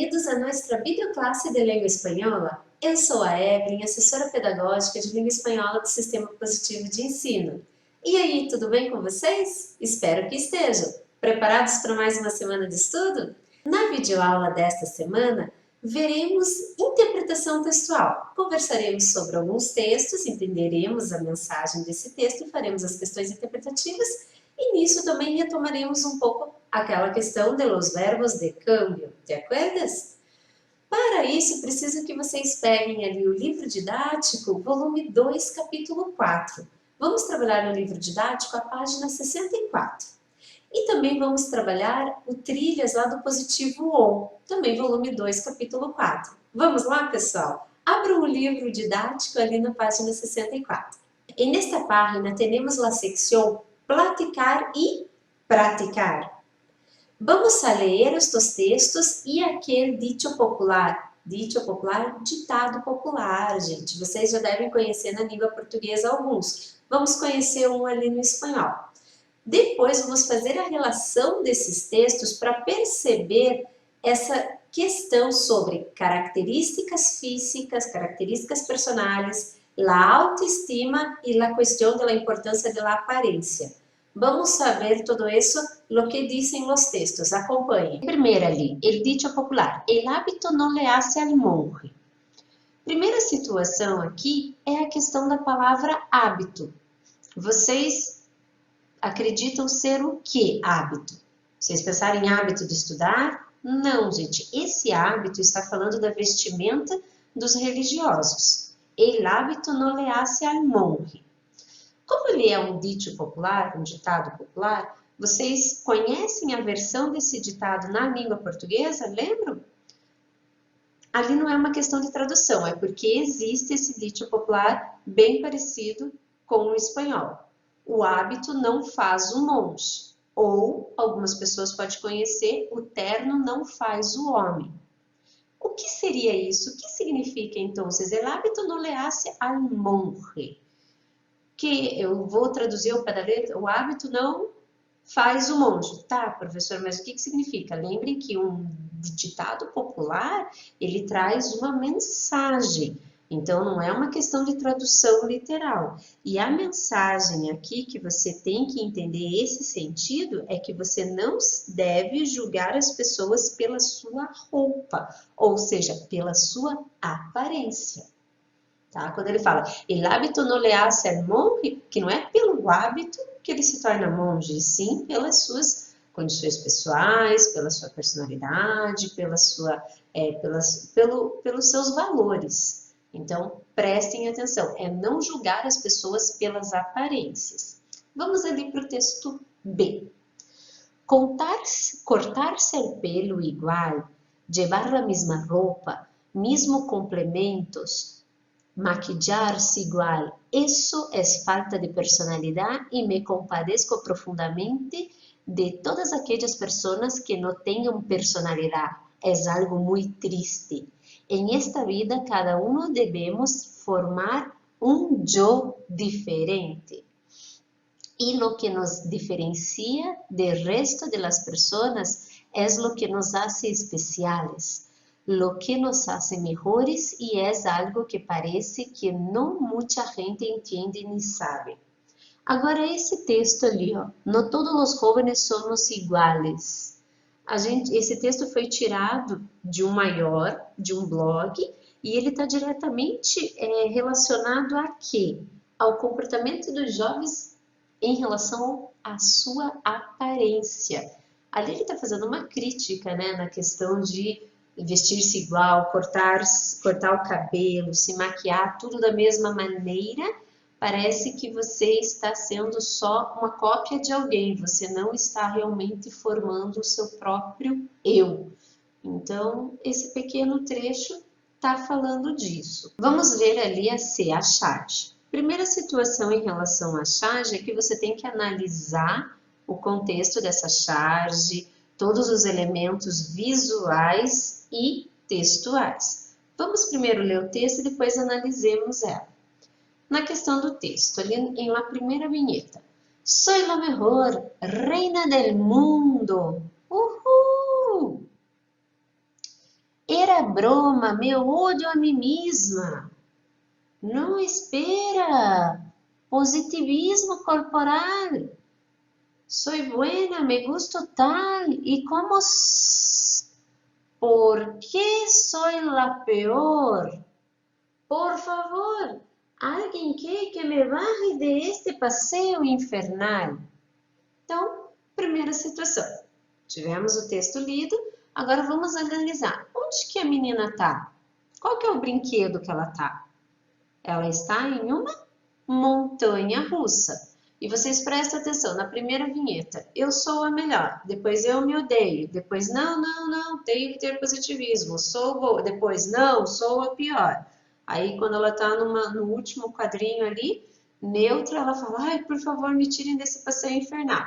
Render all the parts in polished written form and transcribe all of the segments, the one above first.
Bem-vindos a nossa videoclasse de língua espanhola. Eu sou a Evelyn, assessora pedagógica de língua espanhola do Sistema Positivo de Ensino. E aí, tudo bem com vocês? Espero que estejam. Preparados para mais uma semana de estudo? Na videoaula desta semana, veremos interpretação textual. Conversaremos sobre alguns textos, entenderemos a mensagem desse texto e faremos as questões interpretativas. E nisso também retomaremos um pouco aquela questão de los verbos de cambio, ¿te acuerdas? Para isso, preciso que vocês peguem ali o livro didático, volume 2, capítulo 4. Vamos trabalhar no livro didático a página 64. E também vamos trabalhar o trilhas lá do positivo on, também volume 2, capítulo 4. Vamos lá, pessoal? Abram o livro didático ali na página 64. E nesta página temos a secção platicar e praticar. Vamos a ler estes textos e aquele ditado popular, ditado popular, gente. Vocês já devem conhecer na língua portuguesa alguns. Vamos conhecer um ali no espanhol. Depois vamos fazer a relação desses textos para perceber essa questão sobre características físicas, características personais, a autoestima e a questão da importância da aparência. Vamos saber tudo isso, o que dizem os textos. Acompanhem. Primeiro ali, el dicho popular. El hábito no le hace al monje. Primeira situação aqui é a questão da palavra hábito. Vocês acreditam ser o que hábito? Vocês pensaram em hábito de estudar? Não, gente. Esse hábito está falando da vestimenta dos religiosos. El hábito no le hace al monje. Como ele é um dito popular, um ditado popular, vocês conhecem a versão desse ditado na língua portuguesa? Lembram? Ali não é uma questão de tradução, é porque existe esse dito popular bem parecido com o espanhol. O hábito não faz o monge. Ou, algumas pessoas podem conhecer, o terno não faz o homem. O que seria isso? O que significa, então? El hábito no le hace al monje. Que eu vou traduzir o pé da letra, o hábito não faz o monge. Tá, professor, mas o que significa? Lembrem que um ditado popular, ele traz uma mensagem. Então, não é uma questão de tradução literal. E a mensagem aqui que você tem que entender esse sentido é que você não deve julgar as pessoas pela sua roupa, ou seja, pela sua aparência. Tá? Quando ele fala, el hábito no le hace al monje, que não é pelo hábito que ele se torna monge, e sim pelas suas condições pessoais, pela sua personalidade, pelos seus valores. Então, prestem atenção, é não julgar as pessoas pelas aparências. Vamos ali para o texto B. Cortar-se el pelo igual, llevar a mesma roupa, mesmo complementos, maquillar-se igual, isso é falta de personalidade e me compadezco profundamente de todas aquelas pessoas que não tenham personalidade. É algo muito triste. En esta vida, cada uno debemos formar un yo diferente. Y lo que nos diferencia del resto de las personas es lo que nos hace especiales, lo que nos hace mejores y es algo que parece que no mucha gente entiende ni sabe. Agora, esse texto ali, ó, no todos os jóvenes somos iguales. Esse texto foi tirado de um maior, de um blog, e ele está diretamente relacionado a quê? Ao comportamento dos jovens em relação à sua aparência. Ali ele está fazendo uma crítica, né, na questão de vestir-se igual, cortar o cabelo, se maquiar, tudo da mesma maneira. Parece que você está sendo só uma cópia de alguém, você não está realmente formando o seu próprio eu. Então, esse pequeno trecho está falando disso. Vamos ver ali a C, a charge. Primeira situação em relação à charge é que você tem que analisar o contexto dessa charge, todos os elementos visuais e textuais. Vamos primeiro ler o texto e depois analisemos ela. Na questão do texto, ali em la primeira vinheta. Soy la mejor reina del mundo. Uhul! Era broma, me odio a mí misma. No, espera. Positivismo corporal. Soy buena, me gusto tal. ¿Y cómo? ¿Por qué soy la peor? Por favor, alguém que me barre de este passeio infernal. Então, primeira situação. Tivemos o texto lido, agora vamos analisar. Onde que a menina está? Qual que é o brinquedo que ela está? Ela está em uma montanha russa. E vocês prestem atenção, na primeira vinheta, eu sou a melhor, depois eu me odeio, depois não, tenho que ter positivismo, sou boa, depois não, sou a pior. Aí quando ela está no último quadrinho ali, neutra, ela fala, ai, por favor, me tirem desse passeio infernal.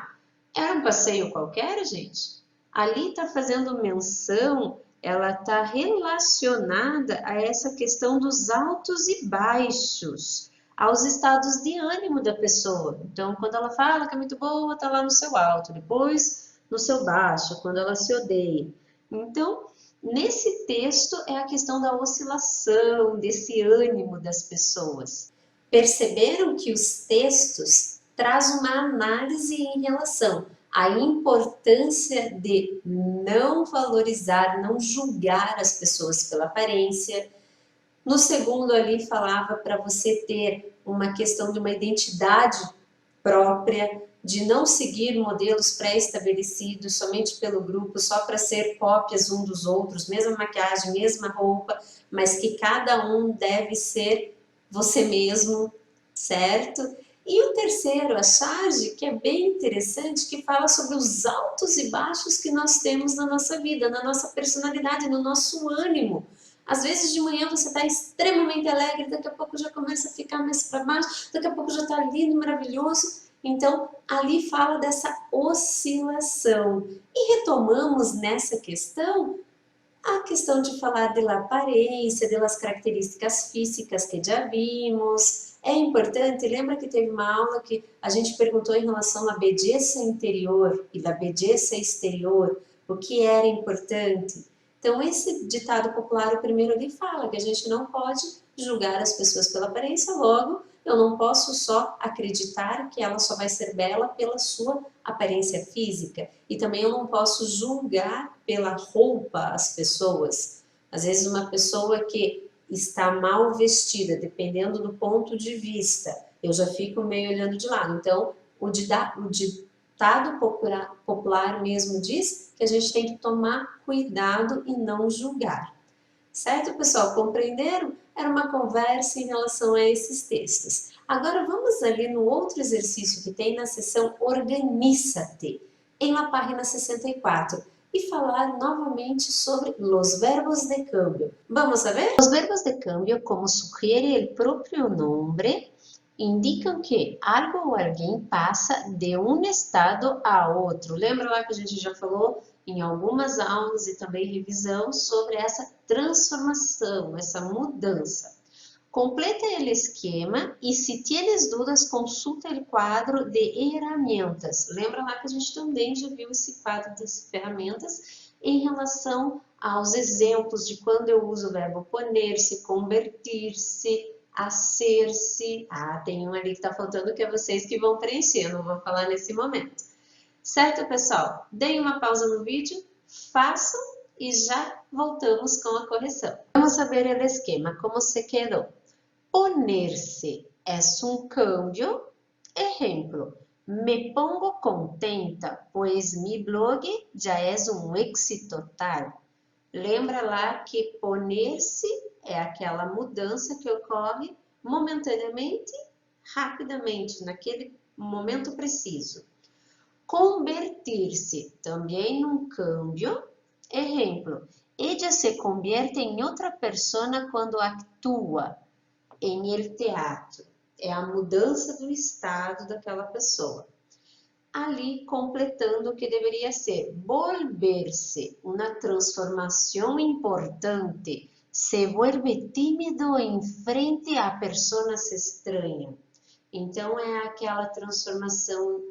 Era um passeio qualquer, gente? Ali está fazendo menção, ela está relacionada a essa questão dos altos e baixos, aos estados de ânimo da pessoa. Então, quando ela fala que é muito boa, está lá no seu alto, depois no seu baixo, quando ela se odeia. Então, nesse texto é a questão da oscilação, desse ânimo das pessoas. Perceberam que os textos trazem uma análise em relação à importância de não valorizar, não julgar as pessoas pela aparência. No segundo ali falava para você ter uma questão de uma identidade própria, de não seguir modelos pré-estabelecidos somente pelo grupo, só para ser cópias um dos outros, mesma maquiagem, mesma roupa, mas que cada um deve ser você mesmo, certo? E o terceiro, a charge, que é bem interessante, que fala sobre os altos e baixos que nós temos na nossa vida, na nossa personalidade, no nosso ânimo. Às vezes de manhã você está extremamente alegre, daqui a pouco já começa a ficar mais para baixo, daqui a pouco já está lindo, maravilhoso. Então, ali fala dessa oscilação. E retomamos nessa questão a questão de falar da aparência, das características físicas que já vimos. É importante, lembra que teve uma aula que a gente perguntou em relação à beleza interior e da beleza exterior, o que era importante? Então, esse ditado popular, o primeiro ali fala que a gente não pode julgar as pessoas pela aparência, logo, eu não posso só acreditar que ela só vai ser bela pela sua aparência física. E também eu não posso julgar pela roupa as pessoas. Às vezes uma pessoa que está mal vestida, dependendo do ponto de vista, eu já fico meio olhando de lado. Então, o ditado popular mesmo diz que a gente tem que tomar cuidado e não julgar. Certo, pessoal? Compreenderam? Era uma conversa em relação a esses textos. Agora vamos ali no outro exercício que tem na seção Organiza-te, em la página 64, e falar novamente sobre los verbos de cambio. Vamos a ver? Os verbos de cambio, como sugiere o próprio nome, indicam que algo ou alguém passa de um estado a outro. Lembra lá que a gente já falou em algumas aulas e também revisão sobre essa transformação, essa mudança. Completa o esquema e se tienes dúvidas, consulta o quadro de ferramentas. Lembra lá que a gente também já viu esse quadro das ferramentas em relação aos exemplos de quando eu uso o verbo poner-se, convertir-se, hacer-se. Tem um ali que está faltando que é vocês que vão preencher, não vou falar nesse momento. Certo, pessoal? Deem uma pausa no vídeo, façam e já voltamos com a correção. Vamos saber o esquema, como se quedou. Poner-se é um cambio. Exemplo, me pongo contenta, pois mi blog já é um éxito tal. Lembra lá que poner-se é aquela mudança que ocorre momentaneamente, rapidamente, naquele momento preciso. Convertir-se, também um cambio. Exemplo, ella se convierte em outra pessoa quando atua em el teatro. É a mudança do estado daquela pessoa. Ali, completando o que deveria ser volver-se, uma transformação importante. Se vuelve tímido em frente a pessoas estranhas. Então, é aquela transformação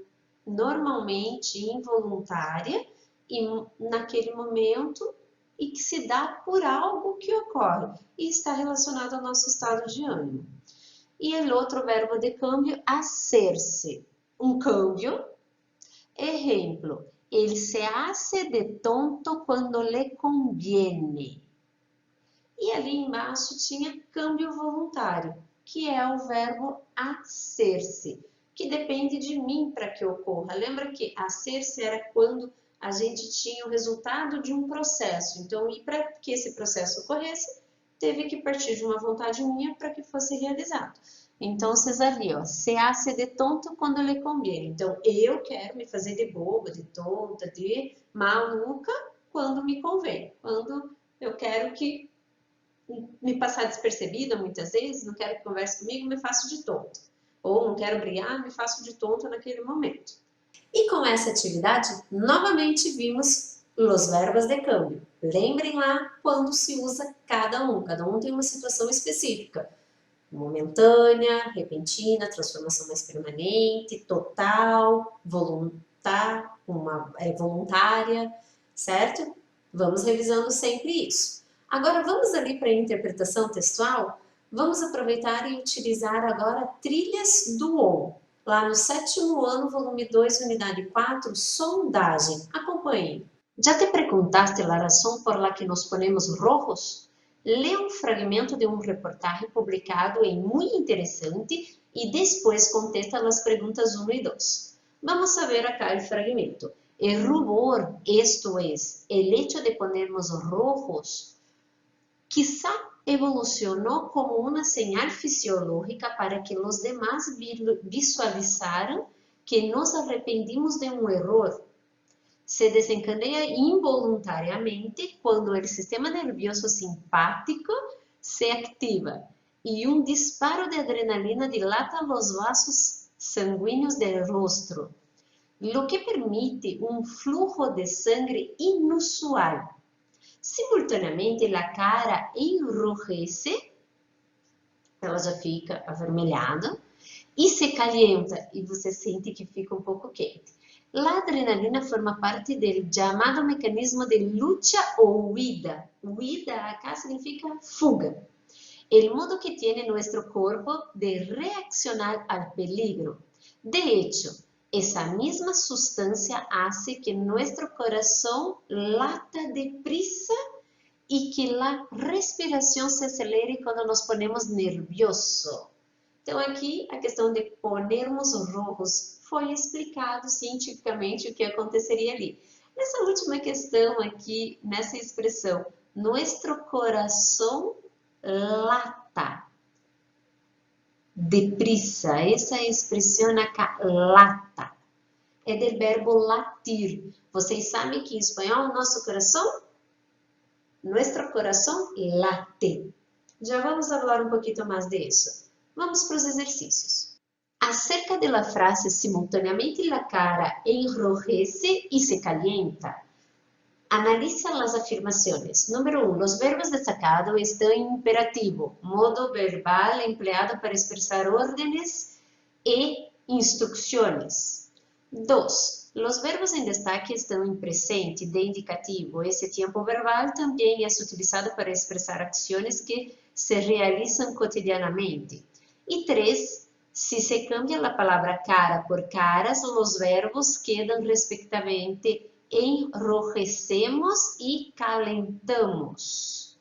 normalmente involuntária e naquele momento e que se dá por algo que ocorre e está relacionado ao nosso estado de ânimo. E o outro verbo de câmbio, hacerse. Um câmbio. Exemplo, ele se hace de tonto quando lhe conviene. E ali embaixo tinha câmbio voluntário, que é o verbo hacer-se, que depende de mim para que ocorra. Lembra que hacer-se era quando a gente tinha o resultado de um processo. Então, e para que esse processo ocorresse, teve que partir de uma vontade minha para que fosse realizado. Então, vocês ali, ó, se hace de tonto quando lhe conviene. Então, eu quero me fazer de boba, de tonta, de maluca, quando me convém. Quando eu quero que me passar despercebida muitas vezes, não quero que converse comigo, me faço de tonta. Ou não quero brigar, me faço de tonta naquele momento. E com essa atividade, novamente vimos os verbos de câmbio. Lembrem lá quando se usa cada um tem uma situação específica. Momentânea, repentina, transformação mais permanente, total, voluntária, certo? Vamos revisando sempre isso. Agora vamos ali para a interpretação textual? Vamos aproveitar e utilizar agora trilhas do ON. Lá no 7º ano, volume 2, unidade 4, sondagem. Acompanhem. Já te perguntaste a razão por la que nos ponemos rojos? Lê um fragmento de um reportaje publicado em Muy Interessante e depois contesta as perguntas 1 e 2. Vamos a ver acá o fragmento. El rubor, esto es, el hecho de ponernos rojos, quizá evolucionó como una señal fisiológica para que los demás visualizaran que nos arrependimos de un error. Se desencadeia involuntariamente quando o sistema nervioso simpático se activa e um disparo de adrenalina dilata os vasos sanguíneos do rosto, lo que permite um flujo de sangre inusual. Simultaneamente, a cara enrojece, ela já fica avermelhada, e se calienta, e você sente que fica um pouco quente. La adrenalina forma parte del llamado mecanismo de lucha o huida. Huida acá significa fuga. El modo que tiene nuestro cuerpo de reaccionar al peligro. De hecho, esa misma sustancia hace que nuestro corazón lata deprisa y que la respiración se acelere cuando nos ponemos nerviosos. Então, aqui, a questão de ponermos rojos foi explicado cientificamente o que aconteceria ali. Nessa última questão aqui, nessa expressão, nuestro coração lata deprisa. Essa expressão acá, lata, é do verbo latir. Vocês sabem que em espanhol, nosso coração, nuestro coração late. Já vamos falar um pouquinho mais disso. Vamos para os exercícios. Acerca de la frase simultaneamente la cara enrojece y se calienta. Analiza las afirmaciones. Número 1. Los verbos destacados están en imperativo, modo verbal empleado para expresar órdenes e instrucciones. 2. Los verbos en destaque están en presente, de indicativo. Ese tiempo verbal también es utilizado para expresar acciones que se realizan cotidianamente. E 3, se se cambia a palavra cara por caras, os verbos quedam respectivamente enrojecemos e calentamos.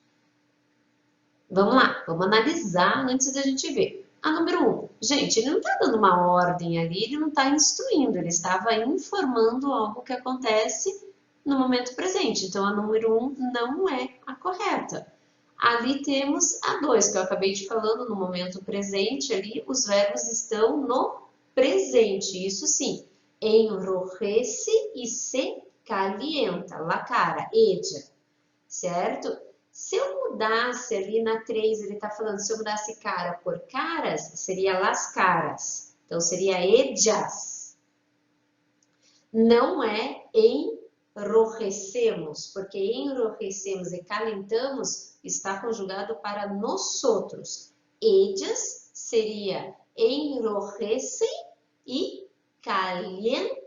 Vamos lá, vamos analisar antes da gente ver. A número 1, gente, ele não está dando uma ordem ali, ele não está instruindo, ele estava informando algo que acontece no momento presente. Então, a número 1 não é a correta. Ali temos a 2, que eu acabei de falando no momento presente, ali os verbos estão no presente, isso sim. Enrojece e se calienta, la cara, ella, certo? Se eu mudasse ali na 3, ele está falando, se eu mudasse cara por caras, seria las caras. Então, seria ellas. Não é enrojecemos, porque enrojecemos e calentamos está conjugado para nosotros. Ellas seria enrojecem e calientam.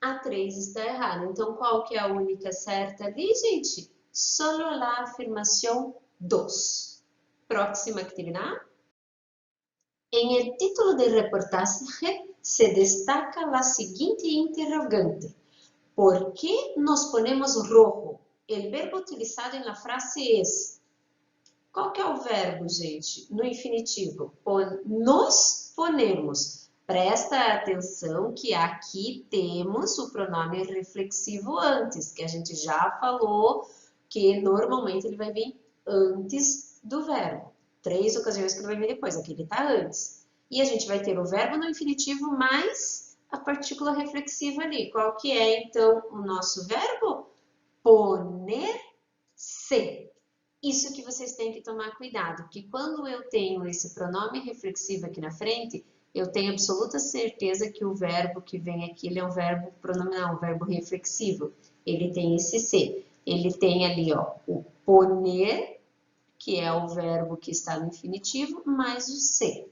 A 3 está errada. Então, qual que é a única certa ali, gente? Solo la afirmación dos. Próxima actividad. En el título del reportaje se destaca la siguiente interrogante. ¿Por qué nos ponemos rojo? El verbo utilizado en la frase es... Qual que é o verbo, gente? No infinitivo. Nos ponemos. Presta atenção que aqui temos o pronome reflexivo antes, que a gente já falou que normalmente ele vai vir antes do verbo. 3 ocasiões que ele vai vir depois, aqui ele está antes. E a gente vai ter o verbo no infinitivo mais a partícula reflexiva ali. Qual que é, então, o nosso verbo? Poner-se. Isso que vocês têm que tomar cuidado, porque quando eu tenho esse pronome reflexivo aqui na frente, eu tenho absoluta certeza que o verbo que vem aqui, ele é um verbo pronominal, um verbo reflexivo. Ele tem esse se. Ele tem ali, ó, o poner, que é o verbo que está no infinitivo, mais o se,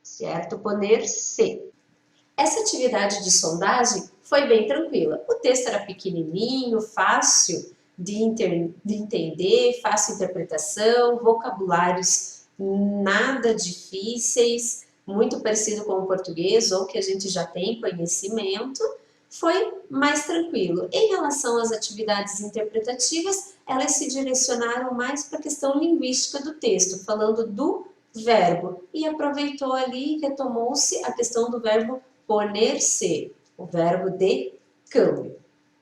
certo? Poner-se. Essa atividade de sondagem foi bem tranquila. O texto era pequenininho, fácil de entender, fácil interpretação, vocabulários nada difíceis, muito parecido com o português ou que a gente já tem conhecimento, foi mais tranquilo. Em relação às atividades interpretativas, elas se direcionaram mais para a questão linguística do texto, falando do verbo, e aproveitou ali e retomou-se a questão do verbo poner-se, o verbo de câmbio.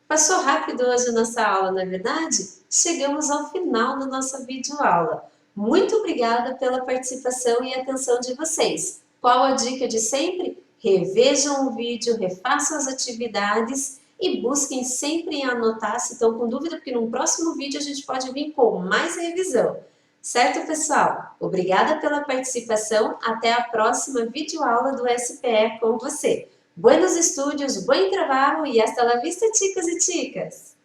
Passou rápido hoje a nossa aula, não é verdade? Chegamos ao final da nossa videoaula. Muito obrigada pela participação e atenção de vocês. Qual a dica de sempre? Revejam o vídeo, refaçam as atividades e busquem sempre anotar se estão com dúvida, porque no próximo vídeo a gente pode vir com mais revisão. Certo, pessoal? Obrigada pela participação. Até a próxima videoaula do SPE com você. Buenos estudios, buen trabajo y hasta la vista, chicos y chicas.